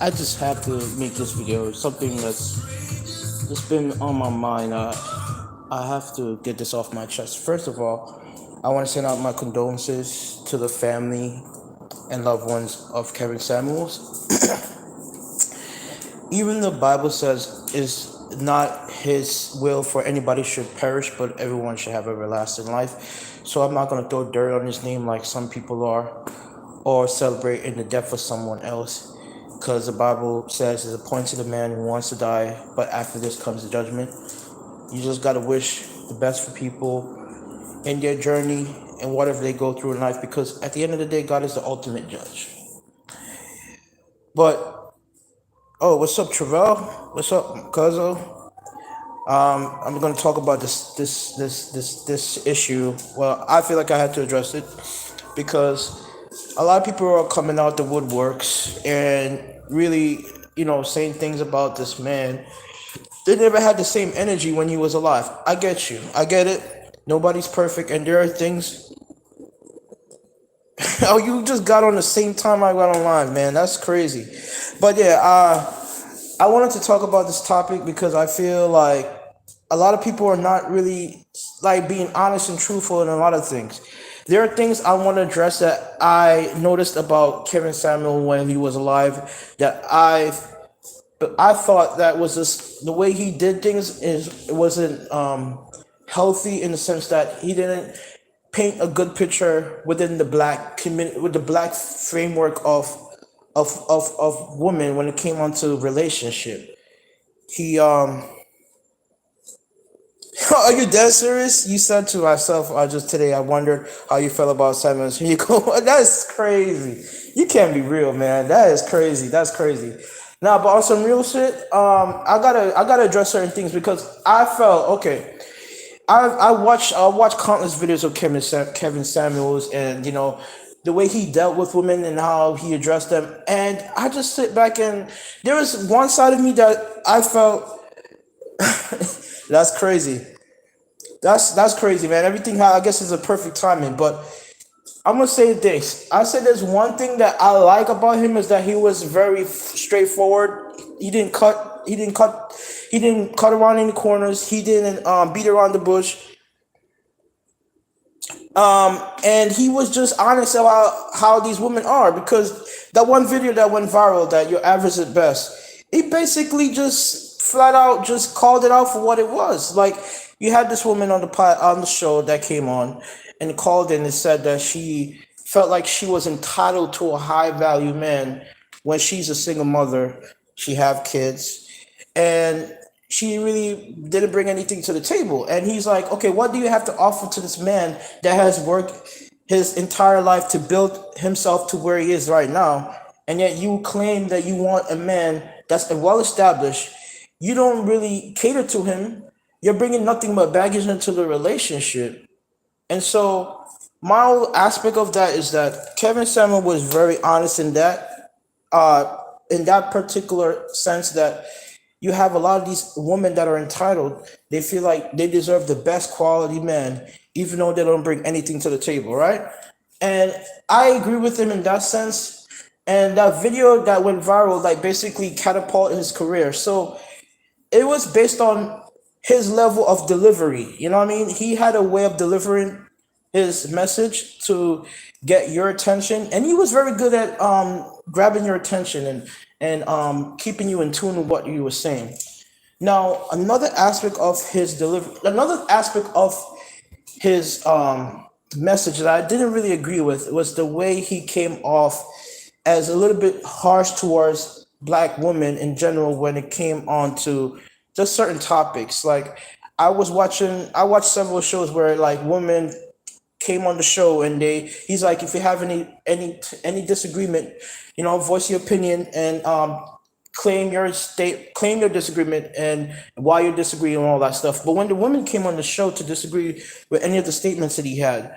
I just have to make this video. It's something that's just been on my mind. I have to get this off my chest. First of all, I want to send out my condolences to the family and loved ones of Kevin Samuels. Even the Bible says is not his will for anybody should perish, but everyone should have everlasting life. So I'm not going to throw dirt on his name like some people are, or celebrate in the death of someone else, because the Bible says it's appointed a man who wants to die, but after this comes the judgment. You just gotta wish the best for people in their journey and whatever they go through in life, because at the end of the day, God is the ultimate judge. But what's up, Travell? What's up, Cuzzo? I'm gonna talk about this issue. Well, I feel like I had to address it because a lot of people are coming out the woodworks and really, saying things about this man. They never had the same energy when he was alive. I get you. I get it. Nobody's perfect, and there are things. Oh, you just got on the same time I got online, man. That's crazy. But yeah, I wanted to talk about this topic because I feel like a lot of people are not really like being honest and truthful in a lot of things. There are things I want to address that I noticed about Kevin Samuel when he was alive that I thought that was just the way he did things is wasn't healthy in the sense that he didn't paint a good picture within the black community with the black framework of women when it came onto relationship. He Are you dead serious? You said to myself just today, I wondered how you felt about Simon. Here you go. That's crazy. You can't be real, man. That is crazy. That's crazy. Now, but on some real shit, I gotta address certain things because I felt okay. I watched countless videos of Kevin Samuels, and the way he dealt with women and how he addressed them, and I just sit back and there was one side of me that I felt that's crazy. That's crazy, man. Everything I guess is a perfect timing, but I'm gonna say this. I said there's one thing that I like about him is that he was very straightforward. He didn't cut. He didn't cut. He didn't cut around any corners. He didn't beat around the bush. And he was just honest about how these women are, because that one video that went viral, that you're average at best, he basically just flat out just called it out for what it was. Like, you had this woman on the show that came on and called in and said that she felt like she was entitled to a high value man when she's a single mother, she have kids, and she really didn't bring anything to the table. And he's like, okay, what do you have to offer to this man that has worked his entire life to build himself to where he is right now? And yet you claim that you want a man that's well established. You don't really cater to him. You're bringing nothing but baggage into the relationship. And so my whole aspect of that is that Kevin Samuel was very honest in that particular sense, that you have a lot of these women that are entitled. They feel like they deserve the best quality man, even though they don't bring anything to the table, right? And I agree with him in that sense. And that video that went viral, like, basically catapulted his career. So it was based on his level of delivery. You know what I mean? He had a way of delivering his message to get your attention, and he was very good at grabbing your attention and keeping you in tune with what you were saying. Now, another aspect of his message that I didn't really agree with was the way he came off as a little bit harsh towards black women in general when it came on to just certain topics. Like, I watched several shows where, like, women came on the show and he's like, if you have any disagreement, voice your opinion and claim your disagreement and why you disagree and all that stuff. But when the women came on the show to disagree with any of the statements that he had,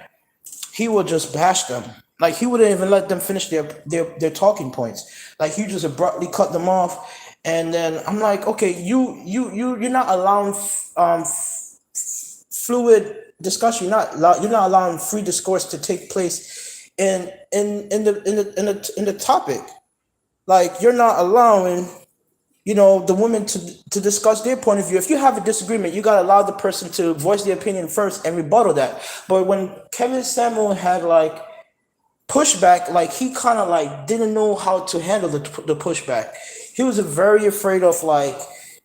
he would just bash them. Like, he wouldn't even let them finish their talking points. Like, he just abruptly cut them off. And then I'm like, okay, you're not allowing fluid discussion. You're not allowing free discourse to take place in the topic. Like you're not allowing, the women to discuss their point of view. If you have a disagreement, you gotta allow the person to voice their opinion first and rebuttal that. But when Kevin Samuel had like pushback, like he kind of like didn't know how to handle the pushback. He was very afraid of like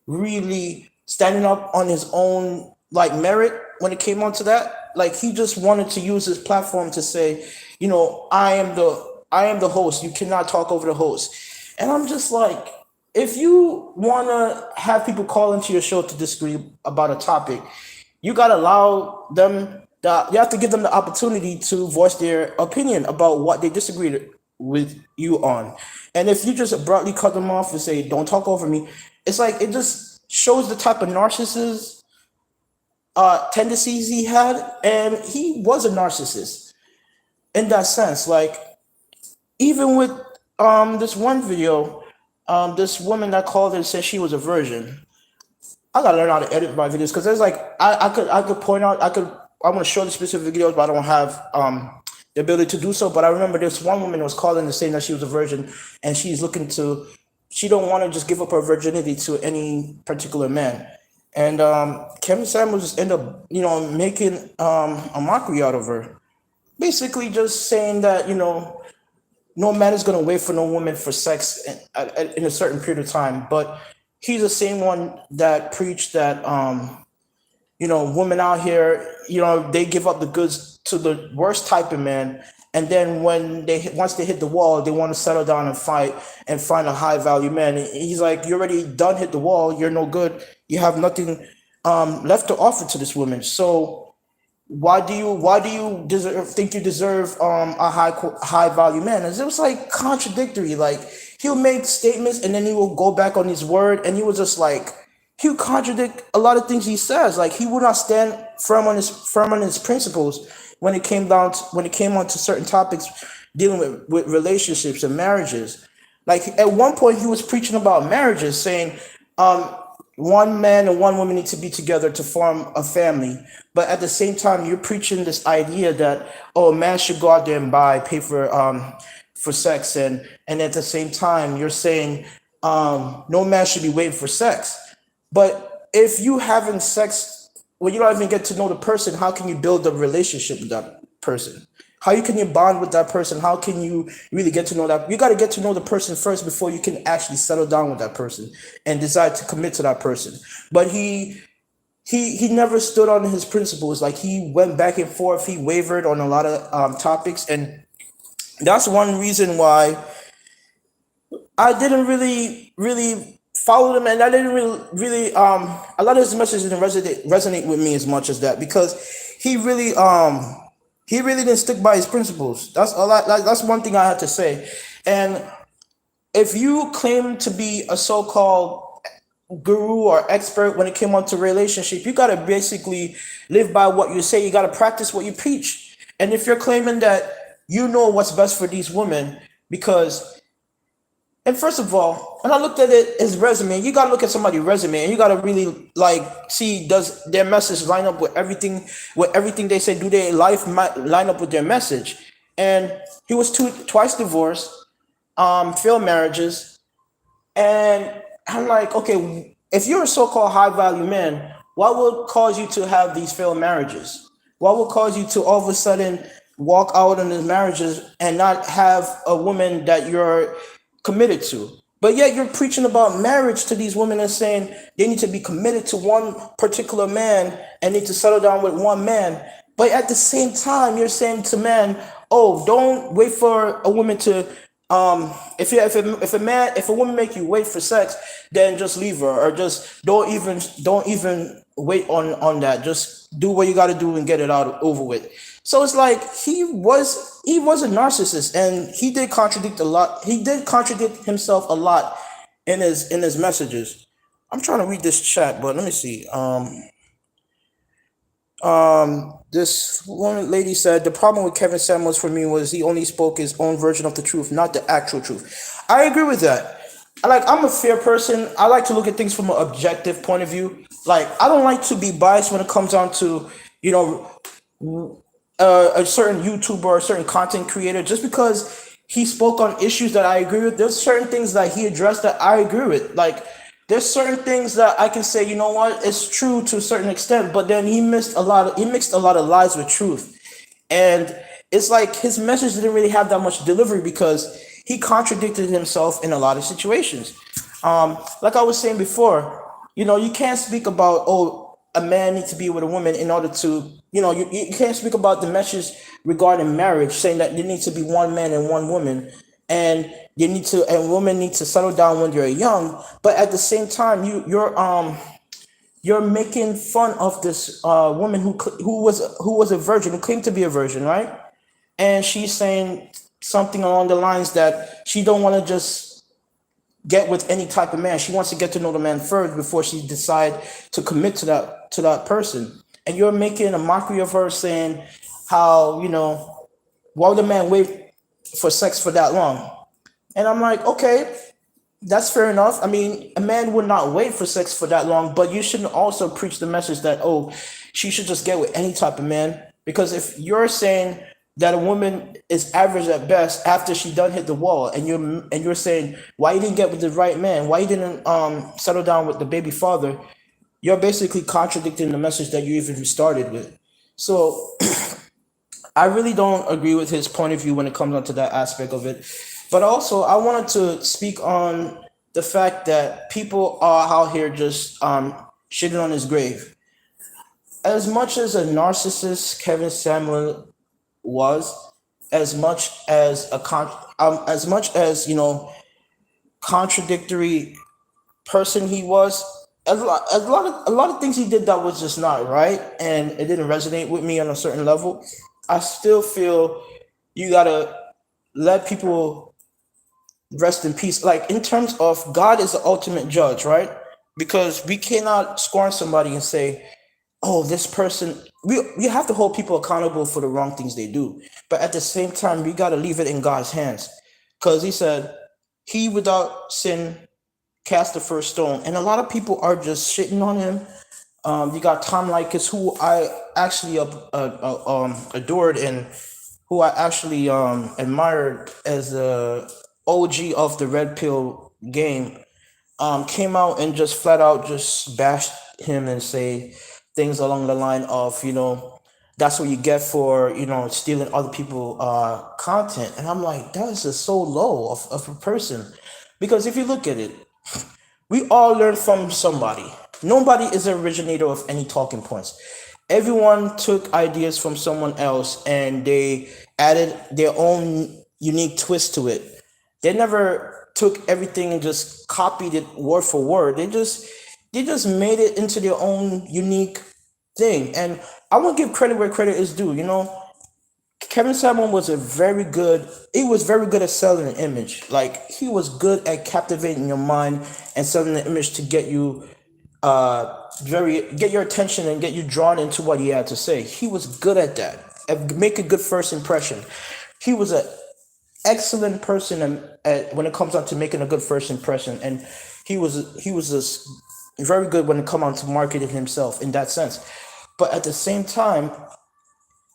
really standing up on his own like merit when it came onto that. Like he just wanted to use his platform to say, I am the host. You cannot talk over the host. And I'm just like, if you want to have people call into your show to disagree about a topic, you got to allow them you have to give them the opportunity to voice their opinion about what they disagreed with you on. And if you just abruptly cut them off and say, don't talk over me, it's like it just shows the type of narcissist tendencies he had. And he was a narcissist in that sense. Like, even with this one video, this woman that called and said she was a virgin. I gotta learn how to edit my videos because there's like I could point out I want to show the specific videos, but I don't have the ability to do so. But I remember this one woman was calling and saying that she was a virgin, and she don't want to just give up her virginity to any particular man. And Kevin Samuels just ended up making a mockery out of her, basically just saying that no man is going to wait for no woman for sex in a certain period of time. But he's the same one that preached that women out here, they give up the goods to the worst type of man, and then once they hit the wall, they want to settle down and fight and find a high value man. And he's like, you already done hit the wall. You're no good. You have nothing left to offer to this woman. So why do you think you deserve a high value man? And it was like contradictory. Like he'll make statements and then he will go back on his word, and he was just like he'll contradict a lot of things he says. Like he would not stand firm on his principles when it came on to certain topics dealing with relationships and marriages. Like at one point he was preaching about marriages, saying one man and one woman need to be together to form a family. But at the same time, you're preaching this idea that a man should go out there and pay for sex, and at the same time, you're saying no man should be waiting for sex. But if you having sex when you don't even get to know the person, how can you build a relationship with that person? How can you bond with that person? How can you really get to know that? You got to get to know the person first before you can actually settle down with that person and decide to commit to that person. But he never stood on his principles. Like he went back and forth. He wavered on a lot of topics, and that's one reason why I didn't really follow him, and I didn't really a lot of his messages didn't resonate with me as much as that, because he really he really didn't stick by his principles. That's a lot. Like, that's one thing I had to say. And if you claim to be a so-called guru or expert when it came on to relationship, you got to basically live by what you say. You got to practice what you preach. And if you're claiming that you know what's best for these women, because, and first of all, when I looked at his resume, you gotta look at somebody's resume, and you gotta really like see, does their message line up with everything they say? Do their life line up with their message? And he was twice divorced, failed marriages, and I'm like, okay, if you're a so-called high value man, what will cause you to have these failed marriages? What will cause you to all of a sudden walk out on these marriages and not have a woman that you're committed to? But yet you're preaching about marriage to these women and saying they need to be committed to one particular man and need to settle down with one man. But at the same time, you're saying to men, "Oh, don't wait for a woman to if a woman make you wait for sex, then just leave her, or just don't even wait on that. Just do what you got to do and get it out over with." So it's like he was a narcissist, and he did contradict a lot. He did contradict himself a lot in his messages. I'm trying to read this chat, but let me see. This one lady said the problem with Kevin Samuels for me was he only spoke his own version of the truth, not the actual truth. I agree with that. I'm a fair person. I like to look at things from an objective point of view. Like, I don't like to be biased when it comes down to you know a certain YouTuber or a certain content creator, just because. he spoke on issues that I agree with. There's certain things that he addressed that I agree with. Like there's certain things that I can say, you know what, it's true to a certain extent, but then he mixed a lot of lies with truth. And it's like his message didn't really have that much delivery because he contradicted himself in a lot of situations. Like I was saying before, you can't speak about, oh, a man needs to be with a woman in order to, you can't speak about the message regarding marriage, saying that there needs to be one man and one woman, and women need to settle down when they're young. But at the same time, you're making fun of this woman who was a virgin, who claimed to be a virgin, right? And she's saying something along the lines that she don't want to just get with any type of man. She wants to get to know the man first before she decide to commit to that person. And you're making a mockery of her, saying how, why would the man wait for sex for that long? And I'm like, okay, that's fair enough. I mean, a man would not wait for sex for that long, but you shouldn't also preach the message that, oh, she should just get with any type of man. Because if you're saying that a woman is average at best after she done hit the wall, and you're saying why you didn't get with the right man, why you didn't settle down with the baby father, you're basically contradicting the message that you even started with. So I really don't agree with his point of view when it comes onto that aspect of it. But also, I wanted to speak on the fact that people are out here just shitting on his grave. As much as a narcissist Kevin Samuel was, as much as as much as contradictory person he was, a lot of things he did that was just not right, and it didn't resonate with me on a certain level. I still feel you gotta let people rest in peace. Like in terms of God is the ultimate judge, right? Because we cannot scorn somebody and say, "Oh, this person." We have to hold people accountable for the wrong things they do, but at the same time, we gotta leave it in God's hands, because He said, "He without sin cast the first stone," and a lot of people are just shitting on him. You got Tom Likas, who I actually adored, and who I actually admired as the OG of the Red Pill game, came out and just flat out just bashed him and say things along the line of, that's what you get for, stealing other people content. And I'm like, that is just so low of a person. Because if you look at it, we all learn from somebody. Nobody is an originator of any talking points. Everyone took ideas from someone else and they added their own unique twist to it. They never took everything and just copied it word for word. They just made it into their own unique thing. And I want to give credit where credit is due. Kevin Samuel he was very good at selling an image. Like he was good at captivating your mind and selling an image to get your attention and get you drawn into what he had to say. He was good at that. And make a good first impression. He was an excellent person when it comes on to making a good first impression, and he was just very good when it comes on to marketing himself in that sense. But at the same time,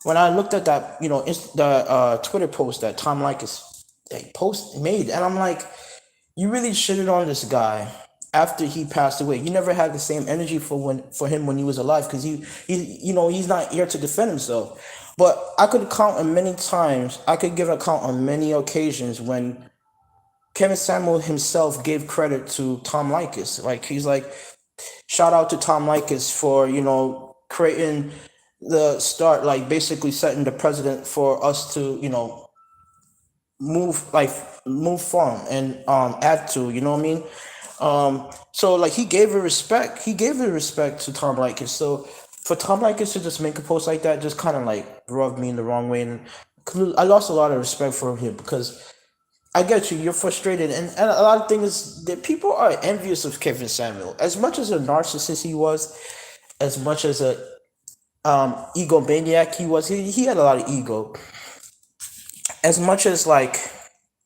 when I looked at that, the Twitter post that Tom Likas made, and I'm like, you really shitted on this guy after he passed away. You never had the same energy for him when he was alive, because he's not here to defend himself. But I could count on many times. I could give an account on many occasions when Kevin Samuel himself gave credit to Tom Likas. Like he's like, shout out to Tom Likas for creating the start, like basically setting the precedent for us to move like move from and add to, you know what I mean. So like he gave a respect to Tom Likas. So for Tom Likas to just make a post like that just kind of like rubbed me in the wrong way, and I lost a lot of respect for him, because I get you, you're frustrated, and a lot of things that people are envious of Kevin Samuel. As much as a narcissist he was, as much as a egomaniac he was, he had a lot of ego. As much as like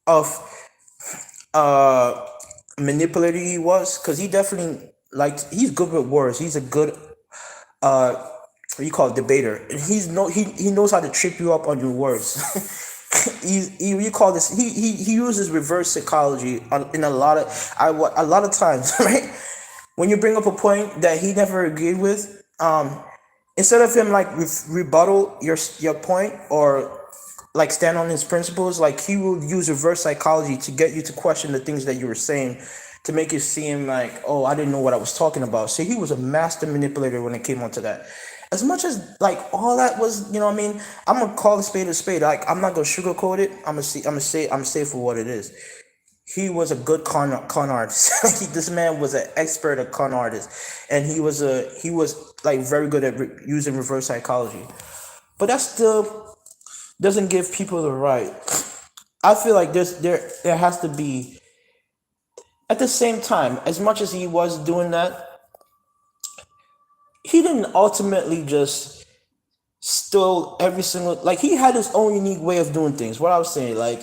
of uh manipulator he was, because he definitely, like, he's good with words. He's a good what you call it, debater. And he knows how to trip you up on your words. You call this he uses reverse psychology in a lot of a lot of times, right? When you bring up a point that he never agreed with, instead of him like rebuttal your point or like stand on his principles, like he will use reverse psychology to get you to question the things that you were saying, to make it seem like, oh, I didn't know what I was talking about. So he was a master manipulator when it came onto that. As much as like all that was, you know what I mean, I'm gonna call a spade a spade. Like I'm not gonna sugarcoat it. I'm gonna say for what it is. He was a good con artist. This man was an expert at con artist, and he was like very good at using reverse psychology. But that still doesn't give people the right. I feel like there has to be, at the same time, as much as he was doing that, he didn't ultimately just stole every single, like he had his own unique way of doing things. What I was saying, like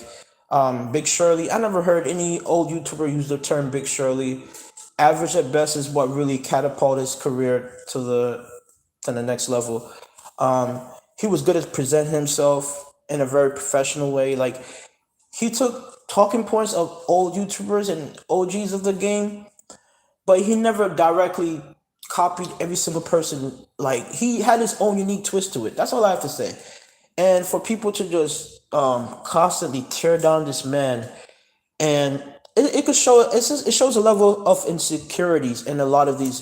Big Shirley, I never heard any old YouTuber use the term Big Shirley. Average at best is what really catapulted his career to the next level. He was good at presenting himself in a very professional way. Like he took talking points of old YouTubers and OGs of the game, but he never directly copied every single person. Like he had his own unique twist to it. That's all I have to say. And for people to just constantly tear down this man, and it could show it shows a level of insecurities in a lot of these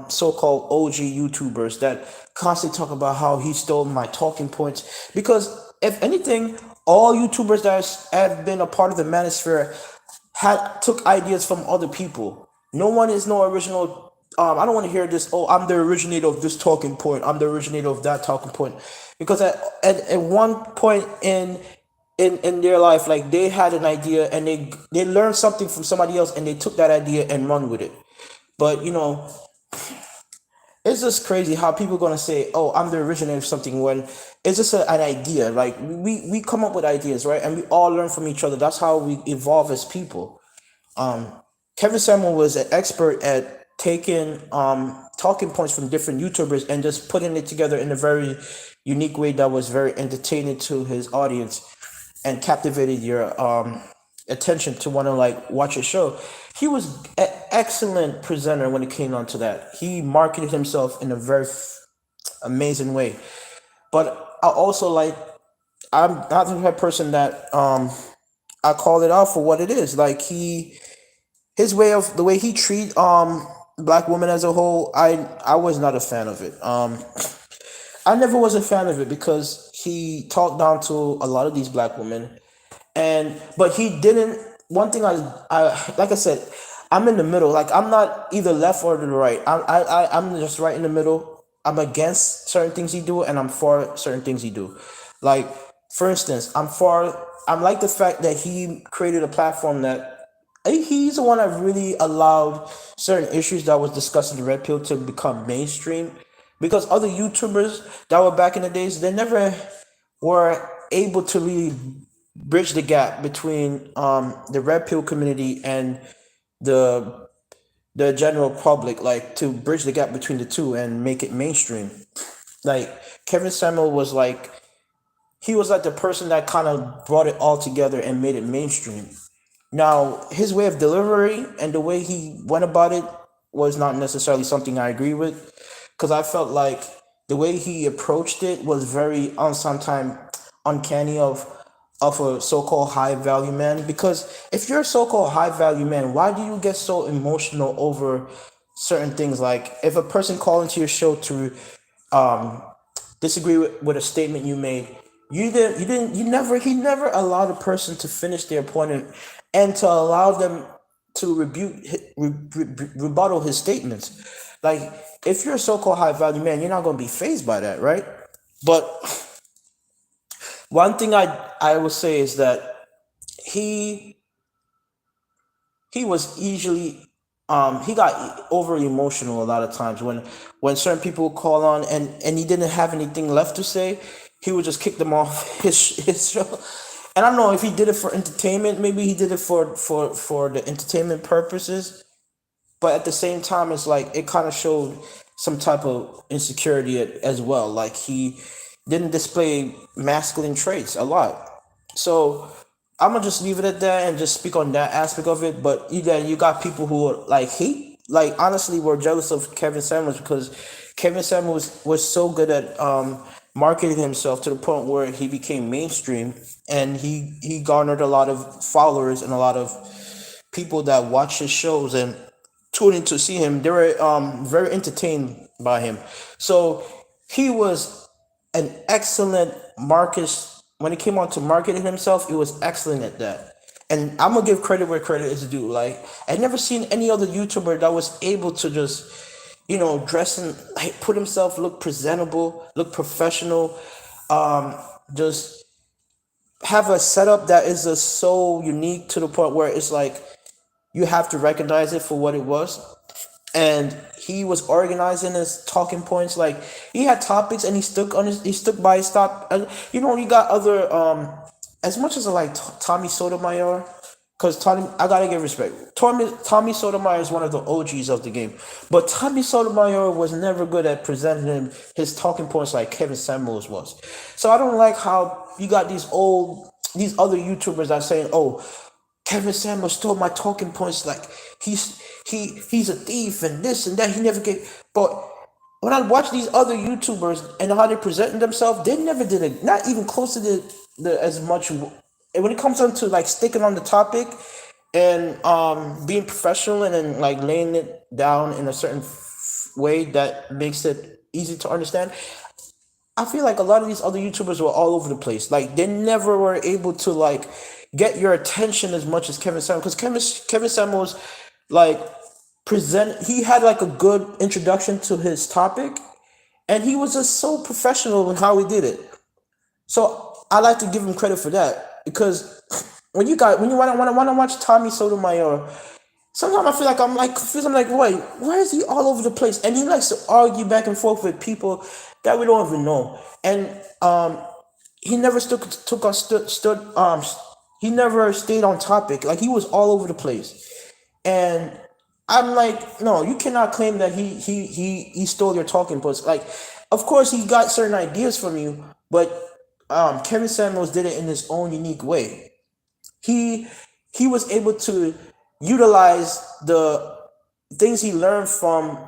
so-called OG YouTubers that constantly talk about how he stole my talking points. Because if anything, all YouTubers that have been a part of the manosphere had took ideas from other people. No one is no original. I don't want to hear this. Oh, I'm the originator of this talking point. I'm the originator of that talking point, because at one point in their life, like they had an idea and they learned something from somebody else and they took that idea and run with it. But it's just crazy how people gonna say, "Oh, I'm the originator of something," when it's just an idea. Like we come up with ideas, right? And we all learn from each other. That's how we evolve as people. Kevin Samuel was an expert at taking talking points from different YouTubers and just putting it together in a very unique way that was very entertaining to his audience and captivated your attention to want to like watch a show. He was an excellent presenter when it came on to that. He marketed himself in a very amazing way. But I also like, I'm not the type of person that I call it out for what it is. Like his way of the way he treat black women as a whole, I was not a fan of it. I never was a fan of it because he talked down to a lot of these black women, and but he didn't. One thing I like I said, I'm in the middle. Like I'm not either left or to the right. I'm just right in the middle. I'm against certain things he do, and I'm for certain things he do. Like for instance, I'm like the fact that he created a platform that he's the one that really allowed certain issues that was discussed in the red pill to become mainstream, because other YouTubers that were back in the days, they never were able to really bridge the gap between the red pill community and the the general public, like to bridge the gap between the two and make it mainstream. Like Kevin Samuel was like, he was like the person that kind of brought it all together and made it mainstream. Now, his way of delivery and the way he went about it was not necessarily something I agree with, because I felt like the way he approached it was very sometimes uncanny of a so-called high value man. Because if you're a so-called high value man, why do you get so emotional over certain things? Like if a person called into your show to disagree with a statement you made, you never allowed a person to finish their point, and to allow them to rebuttal his statements. Like if you're a so-called high value man, you're not going to be phased by that, right? But one thing I will say is that he he was easily he got over emotional a lot of times when certain people would call on, and he didn't have anything left to say. He would just kick them off his show. And I don't know if he did it for entertainment. Maybe he did it for the entertainment purposes. But at the same time, it's like it kind of showed some type of insecurity as well. Like he didn't display masculine traits a lot. So I'm gonna just leave it at that and just speak on that aspect of it. But you got people who like hate, like honestly, were jealous of Kevin Samuels because Kevin Samuels was so good at marketing himself to the point where he became mainstream and he garnered a lot of followers and a lot of people that watch his shows and tune in to see him. They were very entertained by him. So he was an excellent Marcus when it came on to marketing himself. He was excellent at that. And I'm gonna give credit where credit is due. Like I've never seen any other YouTuber that was able to just, dress and like put himself, look presentable, look professional, just have a setup that is just so unique to the point where it's like you have to recognize it for what it was. And he was organizing his talking points. Like he had topics, and he stuck by his top. You got other as much as I like Tommy Sotomayor, because Tommy, I gotta give respect. Tommy Sotomayor is one of the OGs of the game, but Tommy Sotomayor was never good at presenting his talking points like Kevin Samuels was. So I don't like how you got these other YouTubers that are saying, "Oh, Kevin Samuels stole my talking points. Like he's a thief and this and that. He never gave." But when I watch these other YouTubers and how they presenting themselves, they never did it. Not even close to the as much. And when it comes down to like sticking on the topic and being professional and then like laying it down in a certain way that makes it easy to understand, I feel like a lot of these other YouTubers were all over the place. Like they never were able to like get your attention as much as Kevin Samuels, because Kevin Samuels like he had like a good introduction to his topic, and he was just so professional in how he did it. So I like to give him credit for that, because when you want to watch Tommy Sotomayor, sometimes I feel like I'm like confused. I'm like, wait, why is he all over the place? And he likes to argue back and forth with people that we don't even know. And he never took us he never stayed on topic. Like he was all over the place. And I'm like, no, you cannot claim that he stole your talking points. Like, of course he got certain ideas from you, but Kevin Samuels did it in his own unique way. He he was able to utilize the things he learned from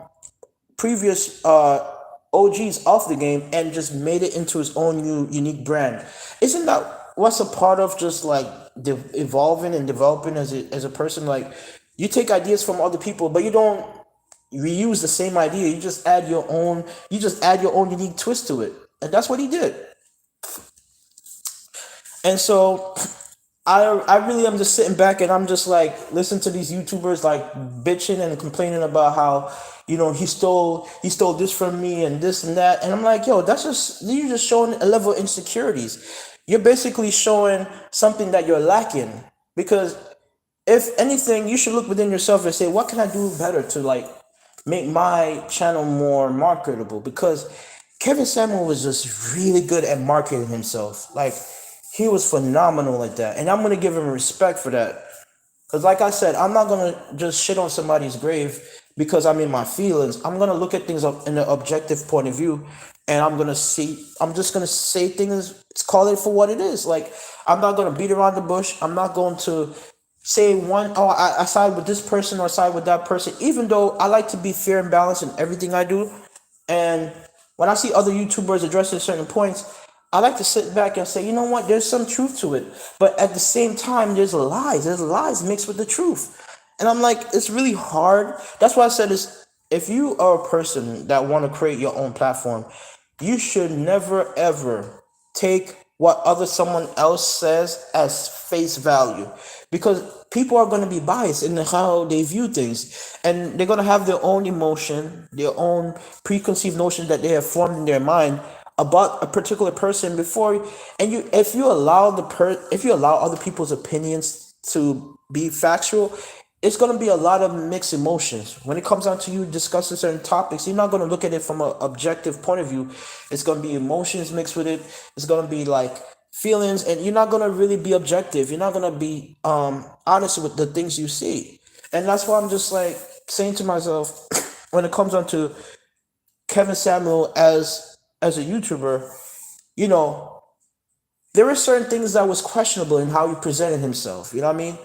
previous OGs of the game and just made it into his own unique brand. Isn't that what's a part of just like evolving and developing as a person? Like you take ideas from other people, but you don't reuse the same idea. You just add your own unique twist to it, and that's what he did. And so I really am just sitting back and I'm just like listening to these YouTubers like bitching and complaining about how he stole this from me and this and that, and I'm like, yo, that's just you're just showing a level of insecurities. You're basically showing something that you're lacking, because if anything, you should look within yourself and say, what can I do better to like make my channel more marketable? Because Kevin Samuel was just really good at marketing himself. Like he was phenomenal at that, and I'm gonna give him respect for that. Because, like I said, I'm not gonna just shit on somebody's grave because I'm in my feelings. I'm gonna look at things in an objective point of view, and I'm gonna see. I'm just gonna say things. Call it for what it is. Like I'm not gonna beat around the bush. I'm not going to say I side with this person or side with that person. Even though I like to be fair and balanced in everything I do, and when I see other YouTubers addressing certain points, I like to sit back and say, you know what, there's some truth to it. But at the same time, there's lies. There's lies mixed with the truth. And I'm like, it's really hard. That's why I said this. If you are a person that want to create your own platform, you should never ever take what other someone else says as face value, because people are going to be biased in how they view things, and they're going to have their own emotion, their own preconceived notion that they have formed in their mind about a particular person before. And if you allow other people's opinions to be factual, it's going to be a lot of mixed emotions. When it comes down to you discussing certain topics, you're not going to look at it from an objective point of view. It's going to be emotions mixed with it. It's going to be like feelings, and you're not going to really be objective. You're not going to be honest with the things you see. And that's why I'm just like saying to myself, when it comes down to Kevin Samuel as a YouTuber, you know, there were certain things that was questionable in how he presented himself. You know what I mean?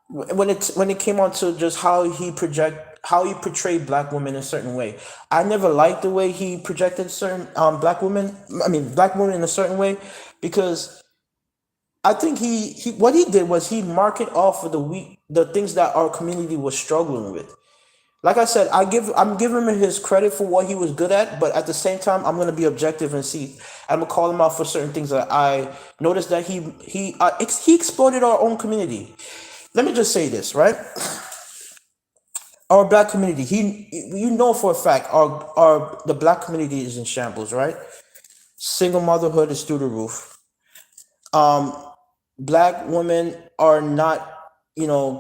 When it came on to just how he portrayed black women in a certain way. I never liked the way he projected certain black women. I mean, black women in a certain way, because I think he what he did was he market off of the things that our community was struggling with. Like I said, I'm giving him his credit for what he was good at, but at the same time, I'm gonna be objective and see. I'm gonna call him out for certain things that I noticed that he exploited our own community. Let me just say this, right? Our black community, you know for a fact, our the black community is in shambles, right? Single motherhood is through the roof. Black women are not,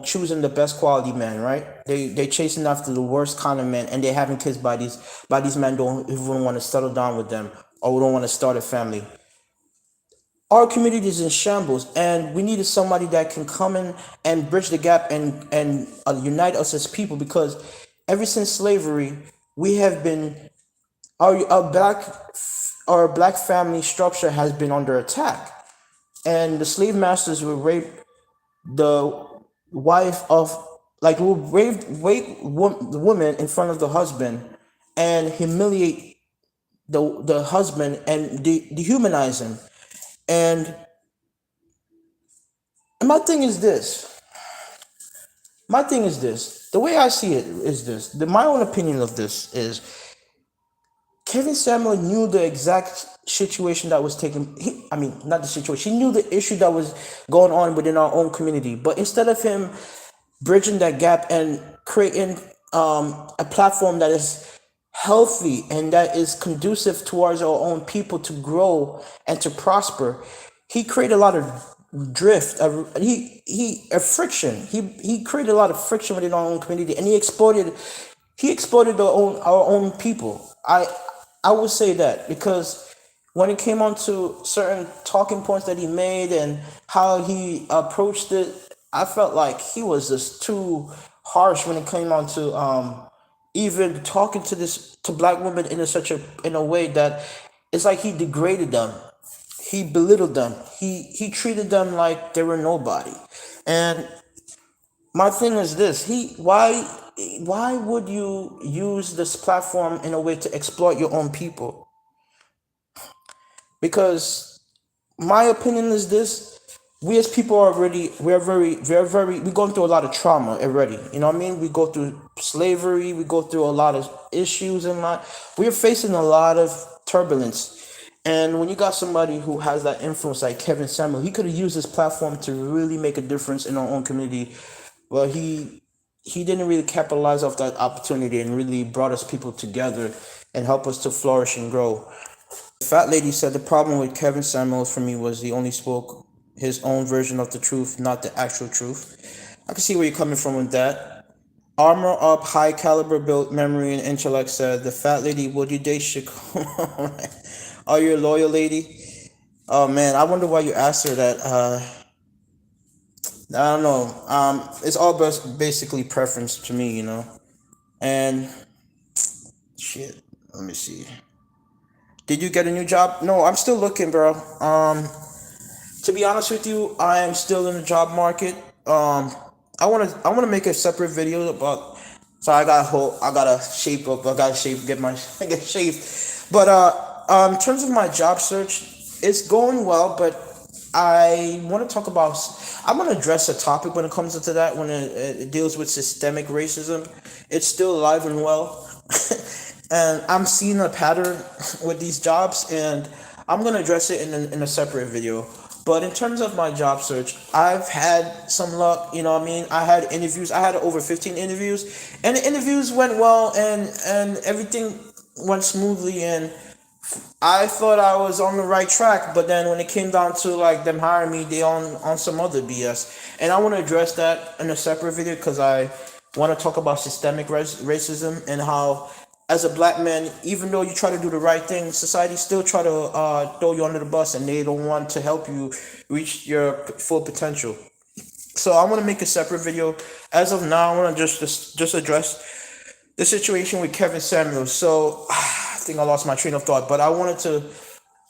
choosing the best quality men, right? They chasing after the worst kind of men, and they're having kids by these men don't even want to settle down with them or don't want to start a family. Our community is in shambles, and we needed somebody that can come in and bridge the gap and unite us as people, because ever since slavery, we have been our black family structure has been under attack, and the slave masters would rape the wife of, like, would rape the woman in front of the husband and humiliate the husband and dehumanize him. And my thing is this. My thing is this. The way I see it is this. My own opinion of this is Kevin Samuel knew the exact situation that was taking. I mean, not the situation. He knew the issue that was going on within our own community. But instead of him bridging that gap and creating a platform that is healthy and that is conducive towards our own people to grow and to prosper, he created a lot of drift. A friction. He created a lot of friction within our own community, and he exploited our own people. I would say that, because when it came on to certain talking points that he made and how he approached it, I felt like he was just too harsh when it came on to even talking to black women in a way that it's like he degraded them, he belittled them, he treated them like they were nobody. And my thing is this: he why would you use this platform in a way to exploit your own people? Because my opinion is this: we as people are already, we're going through a lot of trauma already. You know what I mean? We go through slavery, we go through a lot of issues in life. We're facing a lot of turbulence. And when you got somebody who has that influence like Kevin Samuel, he could have used this platform to really make a difference in our own community. Well, he didn't really capitalize off that opportunity and really brought us people together and help us to flourish and grow. Fat Lady said the problem with Kevin Samuels for me was he only spoke his own version of the truth, not the actual truth. I can see where you're coming from with that. Armor Up High Caliber Built Memory and Intellect said the Fat Lady, would you date Chicago? Are you a loyal lady? Oh man, I wonder why you asked her that. I don't know. It's all basically preference to me, you know. And shit, let me see. Did you get a new job? No, I'm still looking, bro. To be honest with you, I am still in the job market. I wanna make a separate video about. So I gotta shape up. I gotta shape, get my get shaped. But in terms of my job search, it's going well. But I want to talk about. I'm gonna address a topic when it comes into that, when it deals with systemic racism. It's still alive and well. And I'm seeing a pattern with these jobs, and I'm gonna address it in a separate video. But in terms of my job search, I've had some luck. You know what I mean? I had interviews. I had over 15 interviews, and the interviews went well, and everything went smoothly, and I thought I was on the right track. But then when it came down to like them hiring me, they on some other BS, and I want to address that in a separate video because I want to talk about systemic racism and how, as a black man, even though you try to do the right thing, society still try to throw you under the bus, and they don't want to help you reach your full potential. So I want to make a separate video. As of now, I want to just address the situation with Kevin Samuels. So I think I lost my train of thought, but I wanted to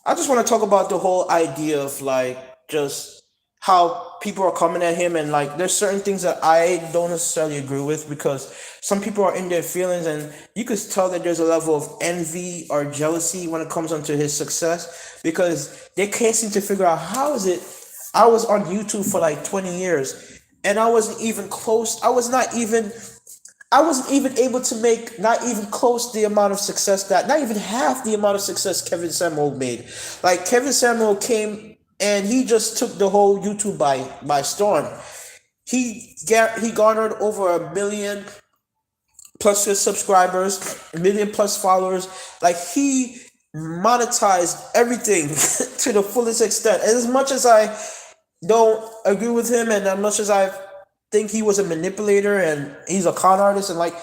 I just want to talk about the whole idea of like just how people are coming at him, and like there's certain things that I don't necessarily agree with, because some people are in their feelings, and you could tell that there's a level of envy or jealousy when it comes onto his success, because they can't seem to figure out how is it I was on YouTube for like 20 years and I wasn't even close. I wasn't even able to make not even close the amount of success that, not even half the amount of success Kevin Samuel made. Like Kevin Samuel came and he just took the whole YouTube by storm. He garnered over 1 million plus his subscribers, 1 million plus followers. Like he monetized everything to the fullest extent. And as much as I don't agree with him, and as much as I think he was a manipulator and he's a con artist, and like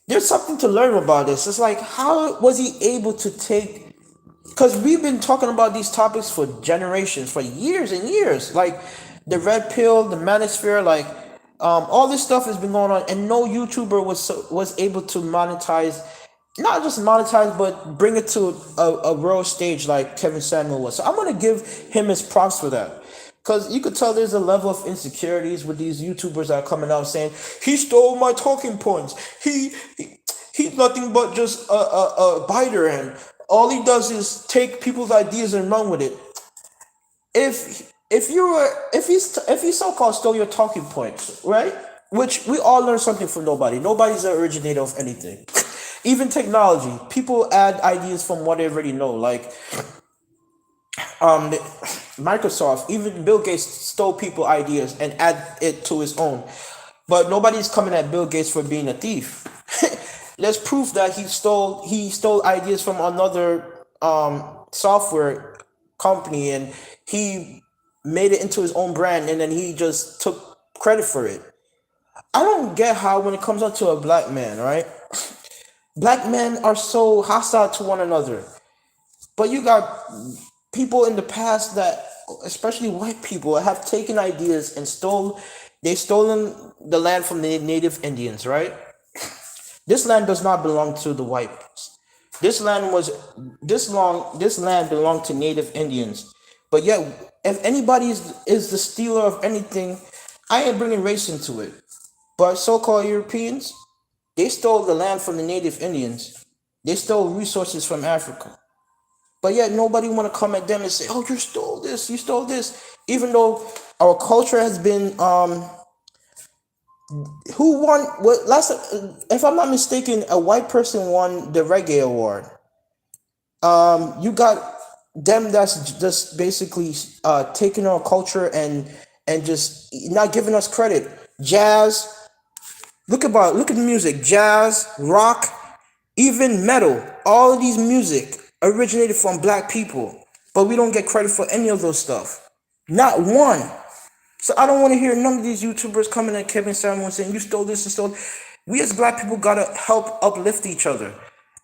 there's something to learn about this. It's like, how was he able to take, because we've been talking about these topics for generations, for years and years, like the red pill, the manosphere, like all this stuff has been going on, and no YouTuber was able to monetize, not just monetize, but bring it to a world stage like Kevin Samuel was. So I'm gonna give him his props for that. Cause you could tell there's a level of insecurities with these YouTubers that are coming out saying he stole my talking points. He's nothing but just a biter, and all he does is take people's ideas and run with it. If he so called stole your talking points, right? Which we all learn something from nobody. Nobody's the originator of anything. Even technology, people add ideas from what they already know. Like Microsoft, even Bill Gates stole people ideas and add it to his own. But nobody's coming at Bill Gates for being a thief. There's proof that he stole ideas from another software company, and he made it into his own brand, and then he just took credit for it. I don't get how when it comes up to a black man, right? Black men are so hostile to one another. But you got people in the past that, especially white people, have taken ideas and they stolen the land from the native Indians, right? This land does not belong to the whites. This land was this land belonged to native Indians. But yet, if anybody is the stealer of anything, I ain't bringing race into it. But so-called Europeans, they stole the land from the native Indians. They stole resources from Africa. But yet nobody want to come at them and say, "Oh, you stole this, you stole this." Even though our culture has been, who won? What last? If I'm not mistaken, a white person won the reggae award. You got them that's just basically taking our culture and just not giving us credit. Jazz. Look at the music. Jazz, rock, even metal. All of these music originated from black people, but we don't get credit for any of those stuff. Not one. So I don't want to hear none of these YouTubers coming at Kevin Samuel saying you stole this and stole. We as black people gotta help uplift each other.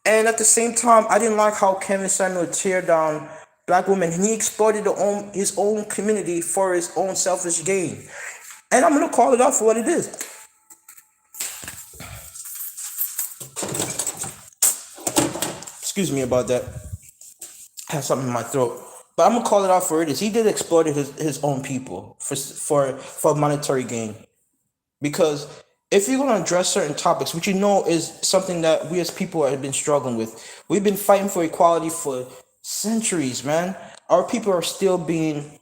And at the same time, I didn't like how Kevin Samuel tear down black women. He exploited his own community for his own selfish gain. And I'm gonna call it out for what it is. Excuse me about that. I have something in my throat. But I'm gonna call it out for it is. He did exploit his own people for monetary gain. Because if you're going to address certain topics, which you know is something that we as people have been struggling with, we've been fighting for equality for centuries, man. Our people are still being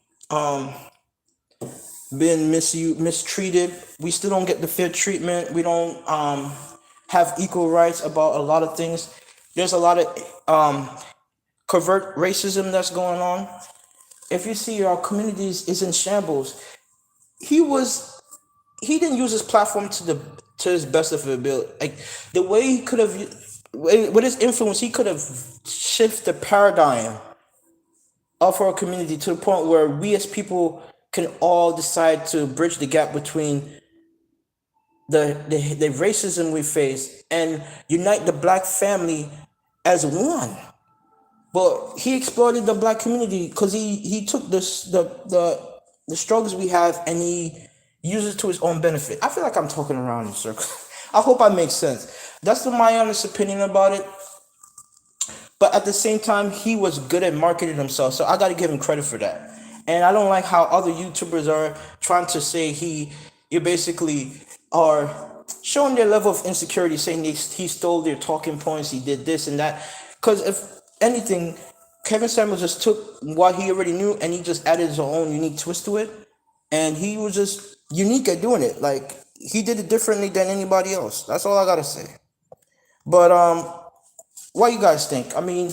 mistreated. We still don't get the fair treatment. We don't have equal rights about a lot of things. There's a lot of covert racism that's going on. If you see our communities is in shambles, he was he didn't use his platform to his best of his ability. Like the way he could have, with his influence, he could have shifted the paradigm of our community to the point where we as people can all decide to bridge the gap between the racism we face and unite the black family as one. But he exploited the black community because he took the struggles we have and he uses it to his own benefit. I feel like I'm talking around in circles. I hope I make sense. That's my honest opinion about it. but at the same time, he was good at marketing himself. So I got to give him credit for that. And I don't like how other YouTubers are trying to say you basically are showing their level of insecurity, saying he stole their talking points, he did this and that. Because if anything, Kevin Samuels just took what he already knew and he just added his own unique twist to it. And he was just unique at doing it. Like he did it differently than anybody else. That's all I gotta say. But what you guys think? I mean,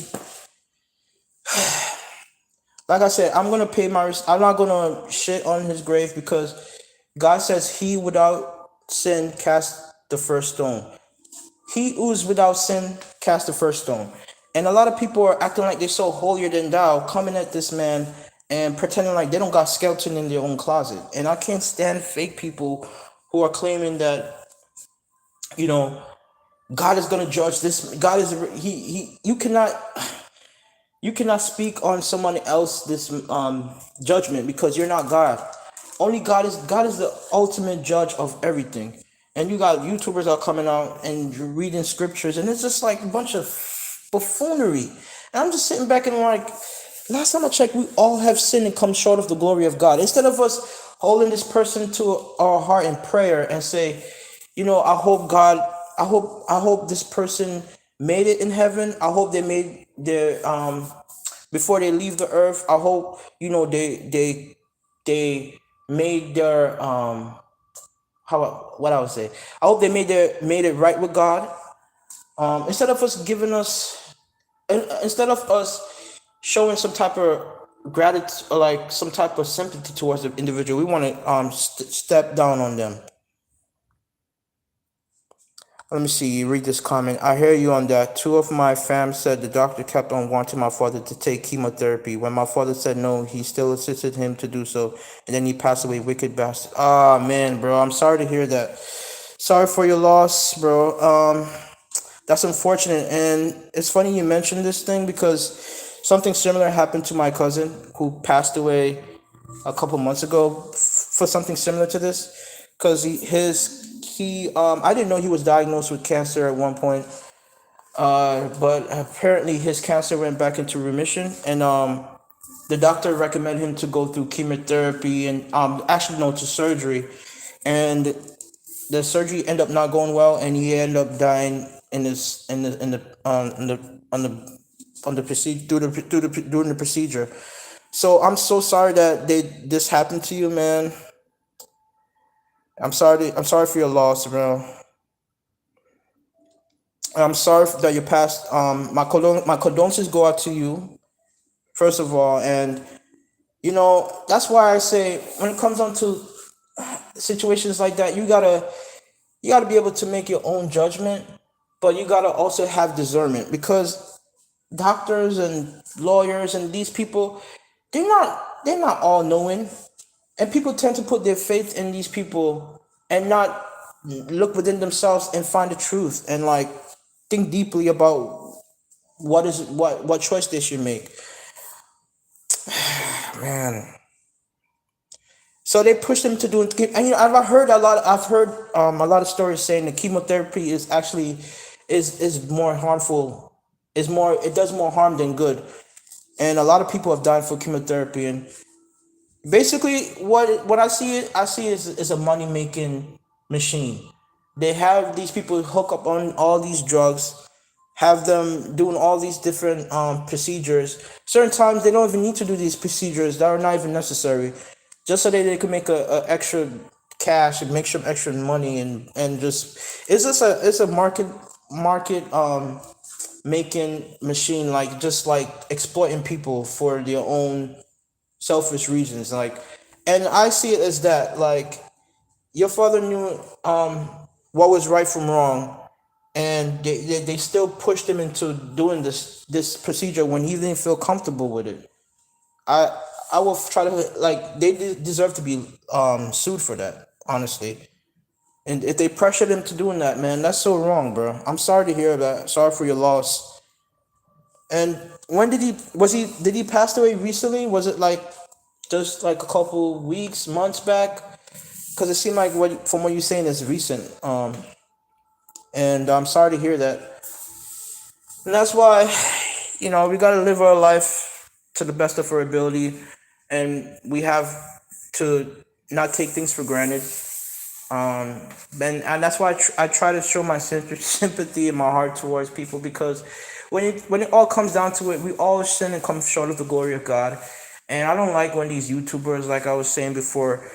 like I said, I'm gonna pay my. I'm not gonna shit on his grave because God says he without sin cast the first stone. He who's without sin cast the first stone. And a lot of people are acting like they're so holier than thou, coming at this man and pretending like they don't got skeleton in their own closet. And I can't stand fake people who are claiming that you know God is gonna judge this. God is he. You cannot speak on someone else this judgment because you're not God. Only God is the ultimate judge of everything. And you got YouTubers are coming out and reading scriptures, and it's just like a bunch of buffoonery. And I'm just sitting back and like, last time I checked, we all have sinned and come short of the glory of God. Instead of us holding this person to our heart in prayer and say, I hope God, I hope this person made it in heaven. I hope they made their before they leave the earth. I hope they made their how what I would say. I hope they made it right with God. Instead of us giving us, instead of us showing some type of gratitude or like some type of sympathy towards the individual, we want to step down on them. Let me see. Read this comment. I hear you on that. Two of my fam said the doctor kept on wanting my father to take chemotherapy. When my father said no, he still assisted him to do so, and then he passed away. Wicked bastard. Ah, man, bro. I'm sorry to hear that. Sorry for your loss, bro. That's unfortunate, and it's funny you mentioned this thing because something similar happened to my cousin who passed away a couple months ago for something similar to this because I didn't know he was diagnosed with cancer at one point, but apparently his cancer went back into remission, and the doctor recommended him to go through chemotherapy and actually no, to surgery, and the surgery ended up not going well, and he ended up dying in this in the on the procedure during the procedure. So I'm so sorry that this happened to you, man. I'm sorry for your loss, bro. I'm sorry that you passed. My condolences go out to you first of all, and that's why I say when it comes down to situations like that, you gotta be able to make your own judgment, but you gotta also have discernment because doctors and lawyers and these people, they're not all knowing, and people tend to put their faith in these people and not look within themselves and find the truth and like think deeply about what choice they should make. Man, so they push them to do it. And I've heard a lot of stories saying that chemotherapy is actually is more harmful. It does more harm than good. And a lot of people have died for chemotherapy. And basically, what I see is a money making machine. They have these people hook up on all these drugs, have them doing all these different procedures. Certain times they don't even need to do these procedures that are not even necessary, just so that they can make a extra cash and make some extra money and just it's a market making machine, like just like exploiting people for their own selfish reasons, like. And I see it as that, like, your father knew what was right from wrong, and they still pushed him into doing this procedure when he didn't feel comfortable with it. I will try to, like, they deserve to be sued for that, honestly. And if they pressured him to doing that, man, that's so wrong, bro. I'm sorry to hear that. Sorry for your loss. And when did he pass away recently? Was it like just like a couple weeks, months back? Because it seemed like from what you're saying is recent. And I'm sorry to hear that. And that's why. we gotta live our life to the best of our ability, and we have to not take things for granted. And that's why I try to show my sympathy and my heart towards people, because when it all comes down to it, we all sin and come short of the glory of God. And I don't like when these YouTubers, like I was saying before,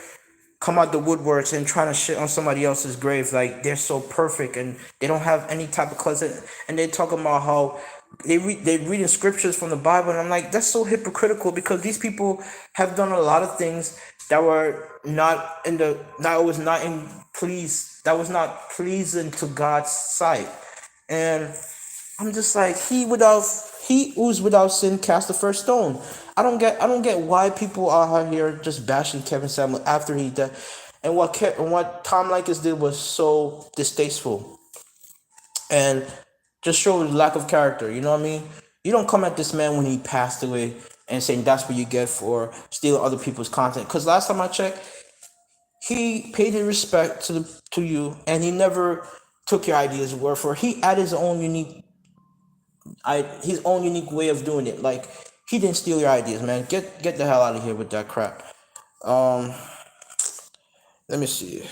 come out the woodworks and trying to shit on somebody else's grave, like they're so perfect and they don't have any type of cousin, and they talking about how they reading scriptures from the Bible, and I'm like, that's so hypocritical, because these people have done a lot of things that were not in the that was not in please that was not pleasing to God's sight. And I'm just like, he who's without sin cast the first stone. I don't get why people are out here just bashing Kevin Samuel after he died, and what Tom Likas did was so distasteful and just showed lack of character. You know what I mean? You don't come at this man when he passed away and saying that's what you get for stealing other people's content. Because last time I checked, he paid his respect to you, and he never took your ideas word for it. He added his own unique way of doing it. Like, he didn't steal your ideas, man. Get the hell out of here with that crap. Um, Let me see.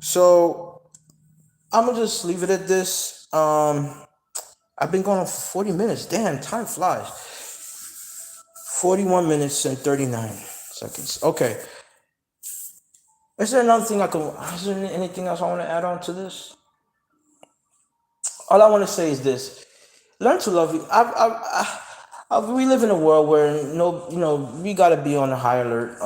So I'm gonna just leave it at this. I've been going on for 40 minutes. Damn, time flies. 41 minutes and 39 seconds. Okay. Is there another thing I can? Is there anything else I want to add on to this? All I want to say is this: learn to love you. We live in a world where we gotta be on a high alert.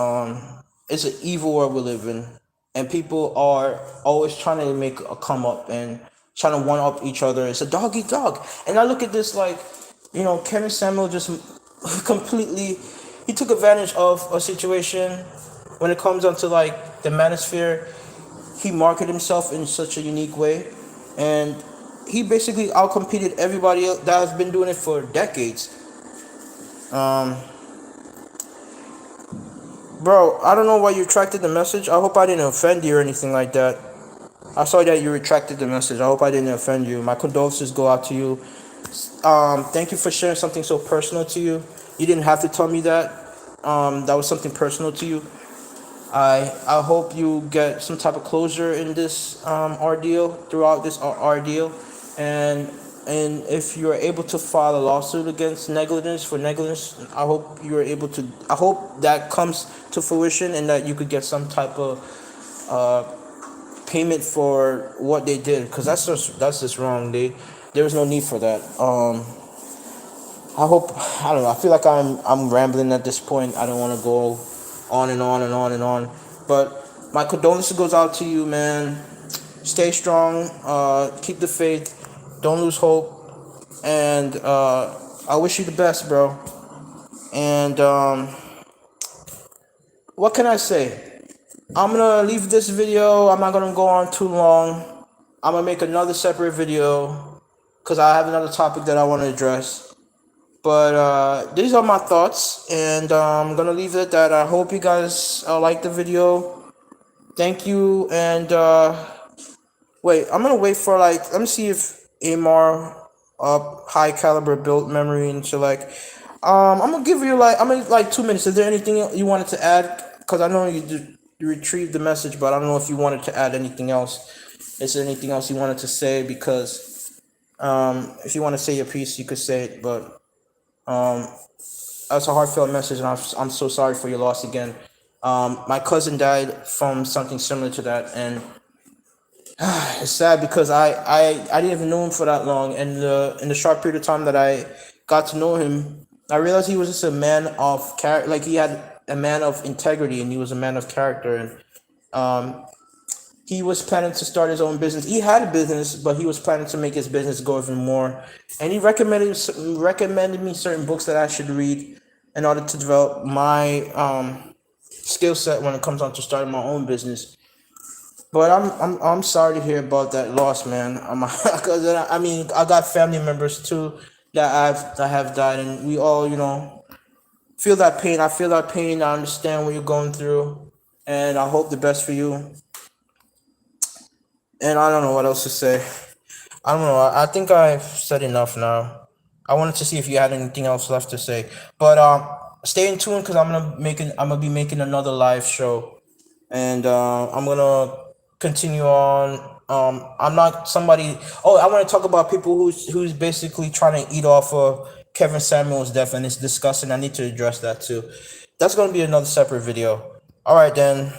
It's an evil world we live in, and people are always trying to make a come up and trying to one up each other. It's a dog eat dog, and I look at this like, Kevin Samuel just completely he took advantage of a situation when it comes down to like the manosphere. He marketed himself in such a unique way, and he basically outcompeted everybody else that has been doing it for decades. Um, Bro, I don't know why you retracted the message. I hope I didn't offend you or anything like that. I saw that you retracted the message. I hope I didn't offend you. My condolences go out to you. Thank you for sharing something so personal to you. You didn't have to tell me that. That was something personal to you. I hope you get some type of closure in this ordeal, throughout this ordeal, and if you're able to file a lawsuit against negligence for negligence, I hope that comes to fruition, and that you could get some type of payment for what they did, because that's just wrong. There was no need for that. I don't know. I feel like I'm rambling at this point. I don't want to go on and on and on and on. But my condolences goes out to you, man. Stay strong. Keep the faith. Don't lose hope. And I wish you the best, bro. And what can I say? I'm gonna leave this video. I'm not gonna go on too long. I'm gonna make another separate video because I have another topic that I want to address. But these are my thoughts, and I'm gonna leave it at that. I hope you guys like the video. Thank you, and wait, I'm gonna wait for like, let me see if AMR high caliber built memory into like, I'm gonna give you like, I'm gonna like 2 minutes. Is there anything you wanted to add? Because I know you retrieved the message, but I don't know if you wanted to add anything else. Is there anything else you wanted to say? Because if you want to say your piece, you could say it, but um, that's a heartfelt message, and I'm so sorry for your loss again. My cousin died from something similar to that, and it's sad because I didn't even know him for that long, and in the short period of time that I got to know him, I realized he was just a man of character. Like, he had a man of integrity, and he was a man of character, and he was planning to start his own business. He had a business, but he was planning to make his business go even more. And he recommended me certain books that I should read in order to develop my skill set when it comes on to starting my own business. But I'm sorry to hear about that loss, man. Because I mean, I got family members too that have died, and we all, feel that pain. I feel that pain. I understand what you're going through, and I hope the best for you. And I don't know what else to say. I don't know. I think I've said enough now. I wanted to see if you had anything else left to say. But stay in tune because I'm gonna be making another live show, and I'm gonna continue on. I'm not somebody. Oh, I want to talk about people who's basically trying to eat off of Kevin Samuel's death, and it's disgusting. I need to address that too. That's gonna be another separate video. All right then.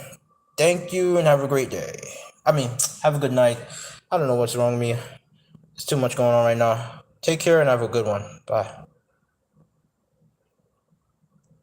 Thank you and have a great day. I mean, have a good night. I don't know what's wrong with me. It's too much going on right now. Take care and have a good one. Bye.